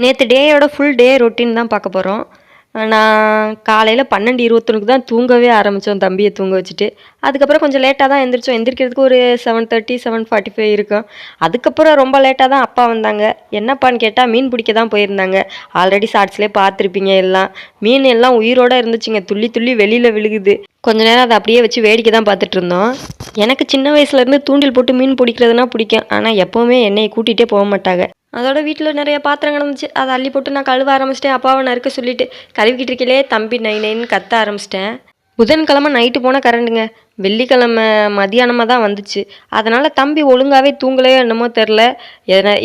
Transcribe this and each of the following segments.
நேற்று டேயோட full day routine தான் பார்க்க போகிறோம். நான் காலையில் 12:21க்கு தான் தூங்கவே ஆரம்பித்தோம் தம்பியை தூங்க வச்சுட்டு. அதுக்கப்புறம் கொஞ்சம் லேட்டாக தான் எந்திரிச்சோம். எந்திரிக்கிறதுக்கு ஒரு 7:30 7:45 இருக்கும். அதுக்கப்புறம் ரொம்ப லேட்டாக தான் அப்பா வந்தாங்க. என்னப்பான்னு கேட்டால் மீன் பிடிக்க தான் போயிருந்தாங்க. ஆல்ரெடி ஷார்ட்ஸ்லேயே பார்த்துருப்பீங்க எல்லாம். மீன் எல்லாம் உயிரோடு இருந்துச்சுங்க. துள்ளி துள்ளி வெளியில் விழுகுது. கொஞ்ச நேரம் அதை அப்படியே வச்சு வேடிக்கை தான் பார்த்துட்டு இருந்தோம். எனக்கு சின்ன வயசுலேருந்து தூண்டில் போட்டு மீன் பிடிக்கிறதுனா பிடிக்கும். ஆனால் எப்போவுமே என்னையை கூட்டிகிட்டே போக மாட்டாங்க. அதோட வீட்டில் நிறைய பாத்திரம் கிடந்துச்சு. அதை அள்ளி போட்டு நான் கழுவ ஆரம்பிச்சிட்டேன். அப்பாவை நறுக்க சொல்லிட்டு கழுவிக்கிட்டு இருக்கலே தம்பி நை நைன்னு கத்த ஆரம்பிச்சிட்டேன். புதன்கிழமை நைட்டு போனால் கரண்டுங்க. வெள்ளிக்கிழமை மதியானமாக தான் வந்துச்சு. அதனால் தம்பி ஒழுங்காகவே தூங்கலையோ என்னமோ தெரில.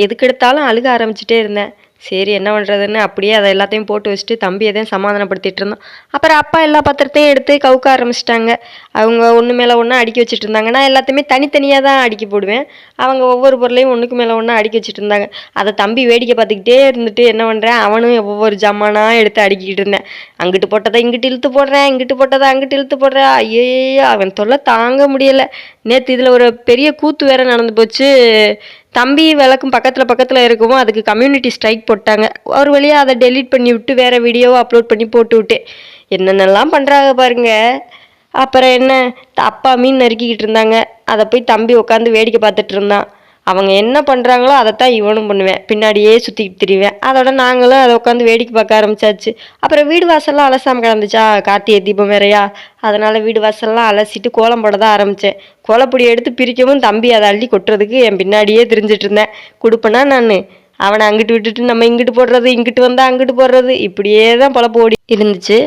எதுக்கெடுத்தாலும் அழுக ஆரம்பிச்சிட்டே இருந்தேன். சரி என்ன பண்ணுறதுன்னு அப்படியே அதை எல்லாத்தையும் போட்டு வச்சுட்டு தம்பி எதையும் சமாதானப்படுத்திட்டு இருந்தோம். அப்புறம் அப்பா எல்லா பத்திரத்தையும் எடுத்து கவுக்க ஆரம்பிச்சிட்டாங்க. அவங்க ஒன்று மேலே ஒன்று அடுக்கி வச்சுட்டு இருந்தாங்க. நான் எல்லாத்தையுமே தனித்தனியாக தான் அடுக்கி போடுவேன். அவங்க ஒவ்வொரு பொருளையும் ஒன்றுக்கு மேலே ஒன்று அடுக்கி வச்சுட்டு இருந்தாங்க. அதை தம்பி வேடிக்கை பார்த்துக்கிட்டே இருந்துட்டு என்ன பண்ணுறேன், அவனும் ஒவ்வொரு ஜாமானாக எடுத்து அடுக்கிக்கிட்டு இருந்தேன். அங்கிட்டு போட்டதை இங்கிட்டு இழுத்து போடுறேன், இங்கிட்டு போட்டதை அங்கிட்டு இழுத்து போடுறேன். ஐயோ அவன் தொல்லை தாங்க முடியலை. நேற்று இதில் ஒரு பெரிய கூத்து வேற நடந்து போச்சு. தம்பி விளக்கும் பக்கத்தில் இருக்கவும் அதுக்கு கம்யூனிட்டி ஸ்ட்ரைக் போட்டாங்க. ஒரு வழியாக அதை டெலீட் பண்ணி விட்டு வேறு வீடியோவை அப்லோட் பண்ணி போட்டு விட்டேன். என்னென்னலாம் பண்ணுறாங்க பாருங்க. அப்புறம் என்ன, அப்பா மீன் நறுக்கிக்கிட்டு இருந்தாங்க. அதை போய் தம்பி உட்காந்து வேடிக்கை பார்த்துட்டு இருந்தான். அவங்க என்ன பண்ணுறாங்களோ அதைத்தான் இவனும் பண்ணுவேன். பின்னாடியே சுற்றிக்கிட்டு திரிவேன். அதோட நாங்களும் அதை உட்காந்து வேடிக்கை பார்க்க ஆரம்பிச்சாச்சு. அப்புறம் வீடு வாசல்லாம் அலசாமல் கிடந்துச்சா, கார்த்திகை தீபம் வேறையா, அதனால் வீடு வாசல்லாம் அலசிட்டு கோலம் போட தான் ஆரம்பித்தேன். கோலப்பொடி எடுத்து பிரிக்கவும் தம்பி அதை அள்ளி கொட்டுறதுக்கு என் பின்னாடியே திரிஞ்சிட்டு இருந்தேன். கொடுப்பேனா நான் அவனை அங்கிட்டு விட்டுட்டு நம்ம இங்கிட்டு போடுறது, இங்கிட்டு வந்தால் அங்கிட்டு போடுறது, இப்படியே தான் பொழப்பு ஓடி இருந்துச்சு.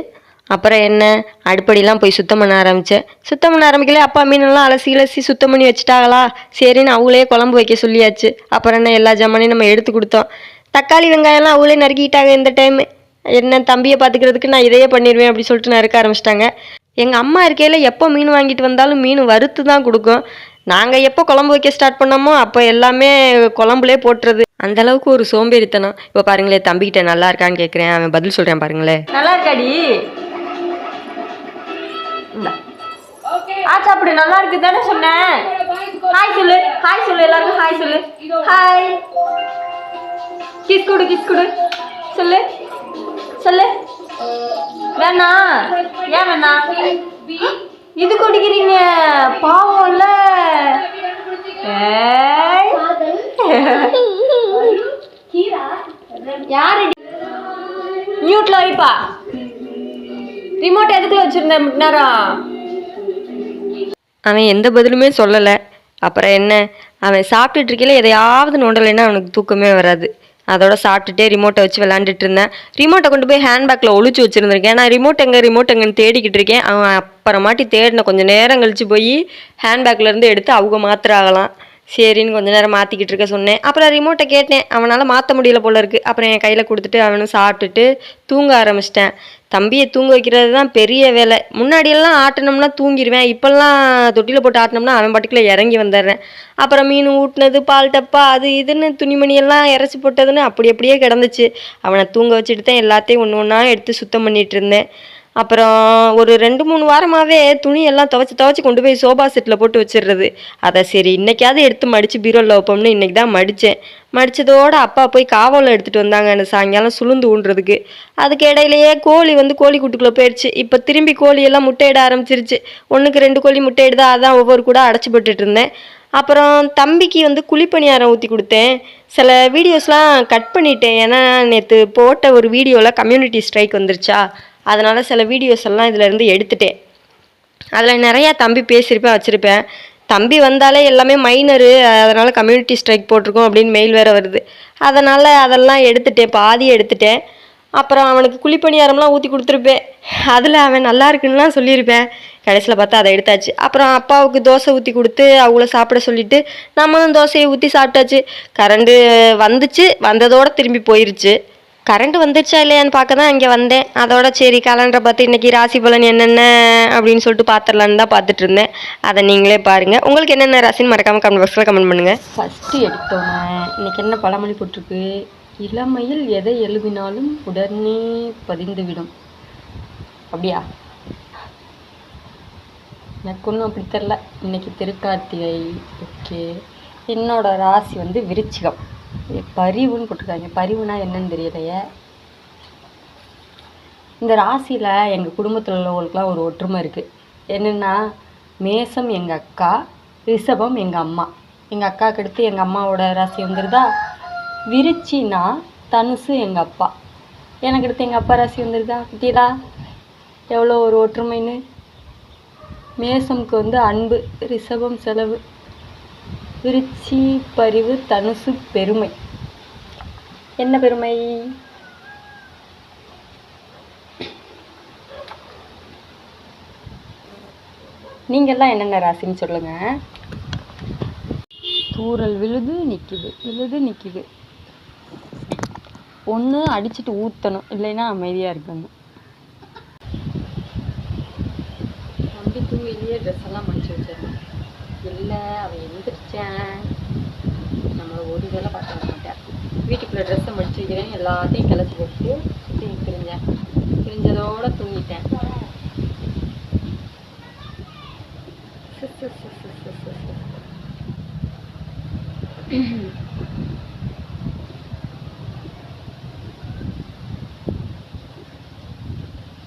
அப்புறம் என்ன, அடுப்படிலாம் போய் சுத்தம் பண்ண ஆரம்பித்தேன். சுத்தம் பண்ண ஆரம்பிக்கல அப்பா மீனெல்லாம் அலசி சுத்தம் பண்ணி வச்சுட்டாங்களா, சரின்னு அவங்களே குழம்பு வைக்க சொல்லியாச்சு. அப்புறம் என்ன, எல்லா ஜாமானையும் நம்ம எடுத்து கொடுத்தோம். தக்காளி வெங்காயம்லாம் அவங்களே நறுக்கிட்டாங்க. இந்த டைம் என்ன தம்பியை பார்த்துக்கிறதுக்கு நான் இதையே பண்ணிடுவேன் அப்படி சொல்லிட்டு நறுக்க ஆரம்பிச்சிட்டாங்க. எங்கள் அம்மா இருக்கையில் எப்போ மீன் வாங்கிட்டு வந்தாலும் மீன் வறுத்து தான் கொடுக்கும். நாங்கள் எப்போ குழம்பு வைக்க ஸ்டார்ட் பண்ணோமோ அப்போ எல்லாமே குழம்புலே போட்டுறது. அந்த அளவுக்கு ஒரு சோம்பேறித்தனம். இப்போ பாருங்களேன், தம்பிக்கிட்ட நல்லா இருக்கான்னு கேட்குறேன், அவன் பதில் சொல்கிறேன் பாருங்களேன். நல்லா இருக்காடி, சாப்பிடு, நல்லா இருக்கு தானே சொன்னேன். ஹாய் சொல்லு, ஹாய் சொல்லு, எல்லாருக்கும் ஹாய் சொல்லு. ஹாய், கிஸ் கொடு, கிஸ் கொடு, சொல்லு சொல்லு. வேணா, ஏன் வேணா, இது குடிக்கிறீங்க பாவம்ல. யாரு மியூட்ல வைப்பா, ரிமோட் எதுக்குள்ள வச்சிருந்தேன் நேரம். அவன் எந்த பதிலுமே சொல்லலை. அப்புறம் என்ன, அவன் சாப்பிட்டுட்டு இருக்கையில எதையாவது நோண்டலைன்னா அவனுக்கு தூக்கமே வராது. அதோட சாப்பிட்டுட்டே ரிமோட்டை வச்சு விளாண்டுட்டு இருந்தேன். ரிமோட்டை கொண்டு போய் ஹேண்ட்பேக்கில் ஒழிச்சு வச்சுருந்துருக்கேன். நான் ரிமோட் எங்கன்னு தேடிக்கிட்டு இருக்கேன். அவன் அப்புறமாட்டி தேடின கொஞ்சம் நேரம் கழிச்சு போய் ஹேண்ட்பேக்லேருந்து எடுத்து அவங்க மாத்திராகலாம். சரின்னு கொஞ்சம் நேரம் மாற்றிக்கிட்டு இருக்க சொன்னேன். அப்புறம் ரிமோட்டை கேட்டேன், அவனால் மாற்ற முடியல போல இருக்குது. அப்புறம் என் கையில் கொடுத்துட்டு அவனும் சாப்பிட்டுட்டு தூங்க ஆரம்பிச்சிட்டேன். தம்பியை தூங்க வைக்கிறது தான் பெரிய வேலை. முன்னாடியெல்லாம் ஆட்டினோம்னா தூங்கிடுவேன். இப்போல்லாம் தொட்டியில் போட்டு ஆட்டினோம்னா அவன் பாட்டுக்குள்ளே இறங்கி வந்துடுறேன். அப்புறம் மீன் ஊட்டினது, பால் டப்பா, அது இதுன்னு துணிமணியெல்லாம் இறச்சி போட்டதுன்னு அப்படியே கிடந்துச்சு. அவனை தூங்க வச்சுட்டு தான் எல்லாத்தையும் ஒன்று ஒன்றா எடுத்து சுத்தம் பண்ணிகிட்டு இருந்தேன். அப்புறம் ஒரு 2-3 வாரமாகவே துணியெல்லாம் துவைச்சி கொண்டு போய் சோபா செட்டில் போட்டு வச்சிடுறது. அதை சரி இன்றைக்காவது எடுத்து மடித்து பீரோவில் வைப்போம்னு இன்றைக்கி தான் மடித்தேன். மடித்ததோடு அப்பா போய் காவலில் எடுத்துகிட்டு வந்தாங்க அந்த சாயங்காலம் சுளுந்து ஊண்டுறதுக்கு. அதுக்கு இடையிலையே கோழி கோழி கூட்டுக்குள்ளே போயிடுச்சு. இப்போ திரும்பி கோழியெல்லாம் முட்டையிட ஆரம்பிச்சிருச்சு. 1க்கு 2 கோழி முட்டையிடுதா, அதான் ஒவ்வொரு கூட அடைச்சி போட்டுட்டு இருந்தேன். அப்புறம் தம்பிக்கு குழிப்பணியாரம் ஊற்றி கொடுத்தேன். சில வீடியோஸ்லாம் கட் பண்ணிட்டேன். ஏன்னா நேற்று போட்ட ஒரு வீடியோவில் கம்யூனிட்டி ஸ்ட்ரைக் வந்துருச்சா, அதனால் சில வீடியோஸ் எல்லாம் இதிலேருந்து எடுத்துட்டேன். அதில் நிறையா தம்பி பேசியிருப்பேன், வச்சுருப்பேன். தம்பி வந்தாலே எல்லாமே மைனரு, அதனால் கம்யூனிட்டி ஸ்ட்ரைக் போட்டிருக்கோம் அப்படின்னு மெயில் வேறு வருது. அதனால் அதெல்லாம் எடுத்துட்டேன், பாதி எடுத்துட்டேன். அப்புறம் அவனுக்கு குழிப்பணியாரம்லாம் ஊற்றி கொடுத்துருப்பேன். அதில் அவன் நல்லா இருக்குன்னுலாம் சொல்லியிருப்பேன். கடைசியில் பார்த்தா அதை எடுத்தாச்சு. அப்புறம் அப்பாவுக்கு தோசை ஊற்றி கொடுத்து அவங்கள சாப்பிட சொல்லிவிட்டு நம்மளும் தோசையை ஊற்றி சாப்பிட்டாச்சு. கரண்டு வந்துச்சு, வந்ததோடு திரும்பி போயிடுச்சு. கரண்ட் வந்துருச்சா இல்லையான்னு பார்க்க தான் இங்கே வந்தேன். அதோட சரி கேலண்டரை பார்த்து இன்றைக்கி ராசி பலன் என்னென்ன அப்படின்னு சொல்லிட்டு பார்த்துடலான்னு தான் பார்த்துட்டு இருந்தேன். அதை நீங்களே பாருங்கள். உங்களுக்கு என்னென்ன ராசின்னு மறக்காமல் கமெண்ட் பாக்ஸில் கமெண்ட் பண்ணுங்கள். ஃபஸ்ட்டு எடுத்தோன்னே இன்றைக்கி என்ன பழமொழி போட்டிருக்கு, இளமையில் எதை எழுதினாலும் உடனே பதிந்துவிடும். அப்படியா? எனக்கு ஒன்றும் அப்படி தெரில. இன்றைக்கி திருக்கார்த்திகை. ஓகே, என்னோடய ராசி விருச்சிகம். பரிவுன்னு போட்டிருக்காங்க. பரிவுனா என்னன்னு தெரியலையே. இந்த ராசியில் எங்கள் குடும்பத்தில் உள்ளவங்களுக்குலாம் ஒரு ஒற்றுமை இருக்குது. என்னென்னா, மேசம் எங்கள் அக்கா, ரிஷபம் எங்கள் அம்மா. எங்கள் அக்காவுக்கு அடுத்து எங்கள் அம்மாவோட ராசி வந்துடுதா. விருச்சினா தனுசு எங்கள் அப்பா. எனக்கு அடுத்து எங்கள் அப்பா ராசி வந்துடுதா. பத்தியலா எவ்வளோ ஒரு ஒற்றுமைன்னு. மேசம்க்கு வந்து அன்பு, ரிஷபம் செலவு, விருச்சி பரிவு, தனுசு பெருமை. என்ன பெருமை? நீங்கள்லாம் என்னென்ன ராசின்னு சொல்லுங்கள். தூறல் விழுது நிற்கிது. ஒன்று அடிச்சுட்டு ஊற்றணும், இல்லைன்னா அமைதியாக இருக்கணும். தம்பி தூங்கிலேயே ட்ரெஸ் எல்லாம் மடிச்சு வச்சிடணும். இல்லை அவன் எழுந்திரிச்சேன், நம்மளை ஒரு வேலை பார்க்க வர மாட்டேன். வீட்டுக்குள்ளே ட்ரெஸ்ஸை மடிச்சு வைக்கிறேன், எல்லாத்தையும் கிளச்சி போட்டு கிழிஞ்சதோடு தூங்கிட்டேன்.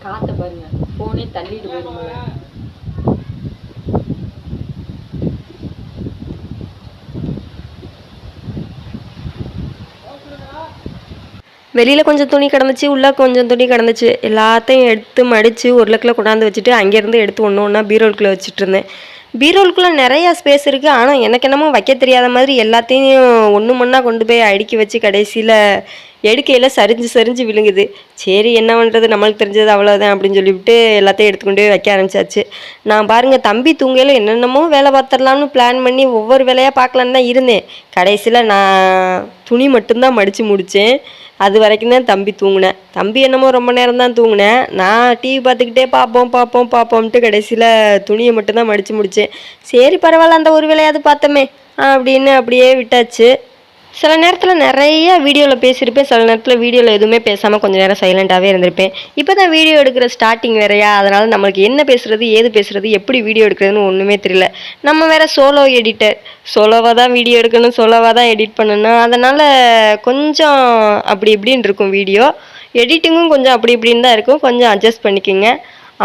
காற்றை பாருங்க, ஃபோனே தள்ளிட்டு போயிடுங்க. வெளியில் கொஞ்சம் துணி கிடந்துச்சு, உள்ளே கொஞ்சம் துணி கிடந்துச்சு. எல்லாத்தையும் எடுத்து மடித்து உருளைக்குள்ளே கொண்டாந்து வச்சுட்டு அங்கேருந்து எடுத்து ஒன்று ஒன்றா பீரோலுக்குள்ளே வச்சுட்டு இருந்தேன். பீரோலுக்குள்ளே நிறையா ஸ்பேஸ் இருக்குது. ஆனால் எனக்கு என்னமோ வைக்க தெரியாத மாதிரி எல்லாத்தையும் ஒன்று மண்ணாக கொண்டு போய் அடுக்கி வச்சு கடைசியில் எடுக்கையில் சரிஞ்சு விழுங்குது. சரி என்ன பண்ணுறது, நம்மளுக்கு தெரிஞ்சது அவ்வளோதான் அப்படின்னு சொல்லிவிட்டு எல்லாத்தையும் எடுத்துக்கொண்டு போய் வைக்க ஆரம்பிச்சாச்சு. நான் பாருங்கள், தம்பி தூங்கையில் என்னென்னமோ வேலை பார்த்துடலான்னு பிளான் பண்ணி ஒவ்வொரு வேலையாக பார்க்கலான்னு தான் இருந்தேன். கடைசியில் நான் துணி மட்டும்தான் மடித்து முடித்தேன். அது வரைக்கும் தான் தம்பி தூங்கினேன். தம்பி என்னமோ ரொம்ப நேரம் தான் தூங்கினேன். நான் டிவி பார்த்துக்கிட்டே பார்ப்போம்ட்டு கடைசியில் துணியை மட்டும்தான் மடித்து முடித்தேன். சரி பரவாயில்ல, அந்த ஒரு வேலையாவது பார்த்தோமே அப்படின்னு அப்படியே விட்டாச்சு. சில நேரத்தில் நிறைய வீடியோவில் பேசியிருப்பேன், சில நேரத்தில் வீடியோவில் எதுவுமே பேசாமல் கொஞ்சம் நேரம் சைலண்ட்டாகவே இருந்திருப்பேன். இப்போ தான் வீடியோ எடுக்கிற ஸ்டார்டிங் வேறையா, அதனால் நம்மளுக்கு என்ன பேசுகிறது, ஏது பேசுகிறது, எப்படி வீடியோ எடுக்கிறதுன்னு ஒன்றுமே தெரியல. நம்ம வேறு சோலோ எடிட்டர், சோலோவாக தான் வீடியோ எடுக்கணும், சோலோவாக தான் எடிட் பண்ணணும். அதனால் கொஞ்சம் அப்படி இப்படின்னு இருக்கும் வீடியோ எடிட்டிங்கும், கொஞ்சம் அப்படி இப்படின்னு தான் இருக்கும். கொஞ்சம் அட்ஜஸ்ட் பண்ணிக்கோங்க.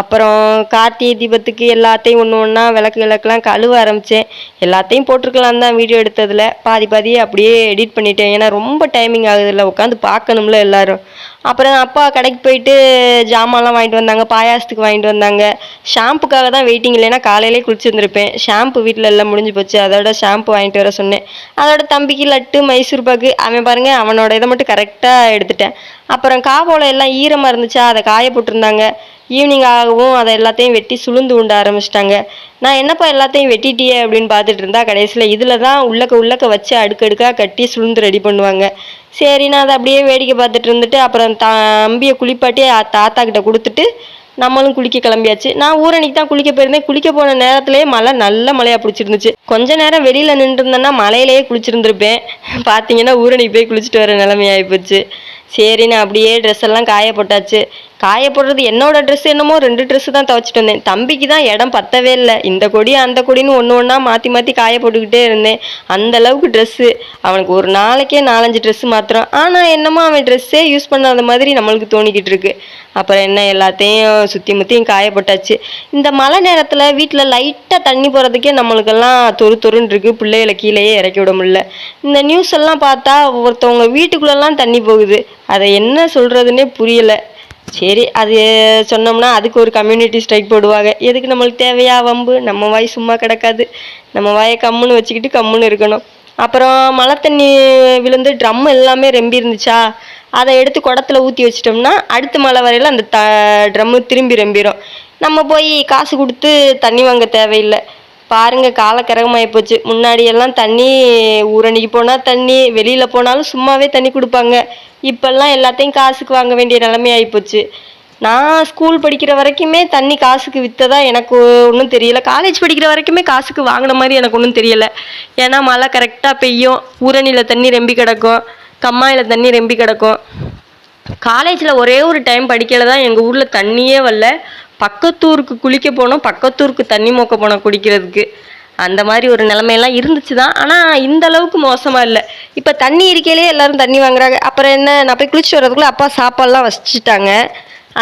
அப்புறம் கார்த்திகை தீபத்துக்கு எல்லாத்தையும் ஒன்று ஒன்றா விளக்குலாம் கழுவ ஆரம்பித்தேன். எல்லாத்தையும் போட்டிருக்கலாம் தான் வீடியோ எடுத்ததில். பாதியே அப்படியே எடிட் பண்ணிட்டேன். ஏன்னா ரொம்ப டைமிங் ஆகுதுல்ல, உட்காந்து பார்க்கணும்ல எல்லோரும். அப்புறம் அப்பா கடைக்கு போயிட்டு ஜாமான்லாம் வாங்கிட்டு வந்தாங்க, பாயாசத்துக்கு வாங்கிட்டு வந்தாங்க. ஷாம்புக்காக தான் வெயிட்டிங், இல்லைன்னா காலையிலே குளிச்சுருந்துருப்பேன். ஷாம்பு வீட்டில் எல்லாம் முடிஞ்சு போச்சு, அதோட ஷாம்பு வாங்கிட்டு வர சொன்னேன். அதோட தம்பிக்கு லட்டு, மைசூர் பாக்கு, அவன் பாருங்கள் அவனோட இதை மட்டும் கரெக்டாக எடுத்துட்டேன். அப்புறம் காவோல எல்லாம் ஈரமாக இருந்துச்சா, அதை காய போட்டிருந்தாங்க. ஈவினிங் ஆகவும் அதை எல்லாத்தையும் வெட்டி சுளுந்து உண்ட ஆரம்பிச்சிட்டாங்க. நான் என்னப்பா எல்லாத்தையும் வெட்டிட்டியே அப்படின்னு பார்த்துட்டு இருந்தா, கடைசியில் இதில் தான் உள்ளக்க வச்சு அடுக்கடுக்காக கட்டி சுளுந்து ரெடி பண்ணுவாங்க. சரி நான் அதை அப்படியே வேடிக்கை பார்த்துட்டு இருந்துட்டு அப்புறம் தம்பியை குளிப்பாட்டி தாத்தா கிட்ட கொடுத்துட்டு நம்மளும் குளிக்க கிளம்பியாச்சு. நான் ஊரணிக்கு தான் குளிக்க போயிருந்தேன். குளிக்க போன நேரத்துலேயே மழை, நல்ல மழையாக பிடிச்சிருந்துச்சு. கொஞ்ச நேரம் வெளியில் நின்றுருந்தேன்னா மழையிலேயே குளிச்சிருந்துருப்பேன். பார்த்தீங்கன்னா ஊரணிக்கு போய் குளிச்சுட்டு வர நிலைமையாகி போச்சு. சரி நான் அப்படியே ட்ரெஸ் எல்லாம் காய போட்டாச்சு. காய போடுறது என்னோட ட்ரெஸ் என்னமோ 2 ட்ரெஸ்ஸு தான் துவைச்சிட்டு வந்தேன். தம்பிக்கு தான் இடம் பத்தவே இல்லை. இந்த கொடி அந்த கொடின்னு ஒன்று ஒன்றா மாற்றி காய போட்டுக்கிட்டே இருந்தேன். அந்தளவுக்கு ட்ரெஸ்ஸு. அவனுக்கு ஒரு நாளைக்கே 4-5 ட்ரெஸ்ஸு மாத்திரம். ஆனால் என்னமோ அவன் ட்ரெஸ்ஸே யூஸ் பண்ணாத மாதிரி நம்மளுக்கு தோணிக்கிட்டு இருக்கு. அப்புறம் என்ன, எல்லாத்தையும் சுற்றி முற்றியும் காய போட்டாச்சு. இந்த மழை நேரத்தில் வீட்டில் லைட்டாக தண்ணி போகிறதுக்கே நம்மளுக்கெல்லாம் தொருன்னு இருக்குது. பிள்ளைகளை கீழேயே இறக்கி விட முடியல. இந்த நியூஸ் எல்லாம் பார்த்தா ஒருத்தவங்க வீட்டுக்குள்ளெல்லாம் தண்ணி போகுது. அதை என்ன சொல்கிறதுனே புரியலை. சரி அது சொன்னோம்னா அதுக்கு ஒரு கம்யூனிட்டி ஸ்ட்ரைக் போடுவாங்க. எதுக்கு நம்மளுக்கு தேவையா வம்பு? நம்ம வாய் சும்மா கிடக்காது. நம்ம வாயை கம்முன்னு வச்சுக்கிட்டு கம்முன்னு இருக்கணும். அப்புறம் மழை தண்ணி விழுந்து ட்ரம் எல்லாமே ரெம்பி இருந்துச்சா, அதை எடுத்து குடத்துல ஊற்றி வச்சிட்டோம்னா அடுத்த மழை வரையில் அந்த ட்ரம்மு திரும்பி ரெம்பிடும். நம்ம போய் காசு கொடுத்து தண்ணி வாங்க தேவையில்லை. பாருங்கள், காலக்கரகமாகி போச்சு. முன்னாடியெல்லாம் தண்ணி ஊரணிக்கு போனால் தண்ணி, வெளியில் போனாலும் சும்மாவே தண்ணி கொடுப்பாங்க. இப்போல்லாம் எல்லாத்தையும் காசுக்கு வாங்க வேண்டிய நிலைமை ஆகிப்போச்சு. நான் ஸ்கூல் படிக்கிற வரைக்குமே தண்ணி காசுக்கு விற்றதா எனக்கு ஒன்றும் தெரியலை. காலேஜ் படிக்கிற வரைக்குமே காசுக்கு வாங்கின மாதிரி எனக்கு ஒன்றும் தெரியலை. ஏன்னா மழை கரெக்டாக பெய்யும், ஊரணியில் தண்ணி ரெம்பி கிடக்கும், கம்மாயில் தண்ணி ரெம்பி கிடக்கும். காலேஜில் ஒரே ஒரு டைம் படிக்கல தான் எங்கள் ஊரில் தண்ணியே வரல. பக்கத்தூருக்கு குளிக்க போனோம், பக்கத்தூருக்கு தண்ணி மொக்க போனோம் குடிக்கிறதுக்கு. அந்த மாதிரி ஒரு நிலைமையெல்லாம் இருந்துச்சு தான். ஆனால் இந்த அளவுக்கு மோசமாக இல்லை. இப்போ தண்ணி இருக்கையிலே எல்லாரும் தண்ணி வாங்குறாங்க. அப்புறம் என்ன, நான் போய் குளிச்சுட்டு வரதுக்குள்ளே அப்பா சாப்பாடுலாம் வச்சுட்டாங்க.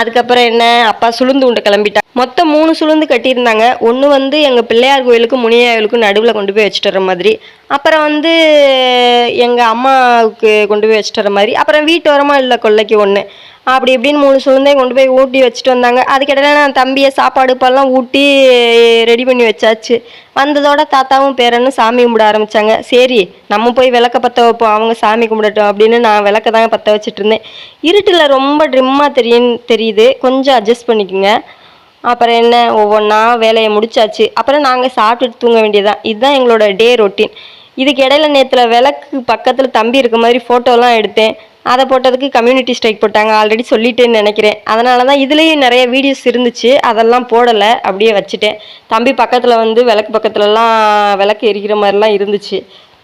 அதுக்கப்புறம் என்ன, அப்பா சுளுந்து உண்டை கிளம்பிட்டாங்க. மொத்தம் 3 சுளுந்து கட்டியிருந்தாங்க. ஒன்று வந்து எங்கள் பிள்ளையார் கோயிலுக்கும் முனியாயிலுக்கும் நடுவில் கொண்டு போய் வச்சுட்டு வர மாதிரி, அப்புறம் வந்து எங்கள் அம்மாவுக்கு கொண்டு போய் வச்சுட்டு வர மாதிரி, அப்புறம் வீட்டோரமாக இல்லை கொல்லைக்கு ஒன்று, அப்படி இப்படின்னு 3 சுளுந்தையும் கொண்டு போய் ஊட்டி வச்சுட்டு வந்தாங்க. அதுக்கிடையில நான் தம்பியை சாப்பாடு பல்லாம் ஊட்டி ரெடி பண்ணி வச்சாச்சு. வந்ததோட தாத்தாவும் பேரனும் சாமி கும்பிட ஆரம்பித்தாங்க. சரி நம்ம போய் விளக்க பற்ற வைப்போம், அவங்க சாமி கும்பிடட்டும் அப்படின்னு நான் விளக்க தாங்க பற்ற வச்சுட்டு இருந்தேன். இருட்டில் ரொம்ப ட்ரிம்மாக தெரியுது, கொஞ்சம் அட்ஜஸ்ட் பண்ணிக்கோங்க. அப்புறம் என்ன, ஒவ்வொன்றா வேலையை முடிச்சாச்சு. அப்புறம் நாங்கள் சாப்பிட்டுட்டு தூங்க வேண்டியதான். இதுதான் எங்களோட டே ரொட்டீன். இதுக்கு இடையில நேற்றுல விளக்கு பக்கத்தில் தம்பி இருக்க மாதிரி ஃபோட்டோலாம் எடுத்தேன். அதை போட்டதுக்கு கம்யூனிட்டி ஸ்ட்ரைக் போட்டாங்க, ஆல்ரெடி சொல்லிட்டேன்னு நினைக்கிறேன். அதனால தான் இதுலேயும் நிறைய வீடியோஸ் இருந்துச்சு, அதெல்லாம் போடலை, அப்படியே வச்சுட்டேன். தம்பி பக்கத்தில் வந்து விளக்கு பக்கத்துலலாம் விளக்கு எரிக்கிற மாதிரிலாம் இருந்துச்சு.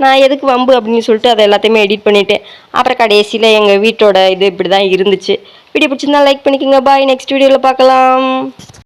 நான் எதுக்கு வம்பு அப்படின்னு சொல்லிட்டு அதை எல்லாத்தையுமே எடிட் பண்ணிட்டேன். அப்புறம் கடைசியில் எங்கள் வீட்டோட இது இப்படி தான் இருந்துச்சு. வீடியோ பிடிச்சிருந்தா லைக் பண்ணிக்கோங்க. பாய், நெக்ஸ்ட் வீடியோவில் பார்க்கலாம்.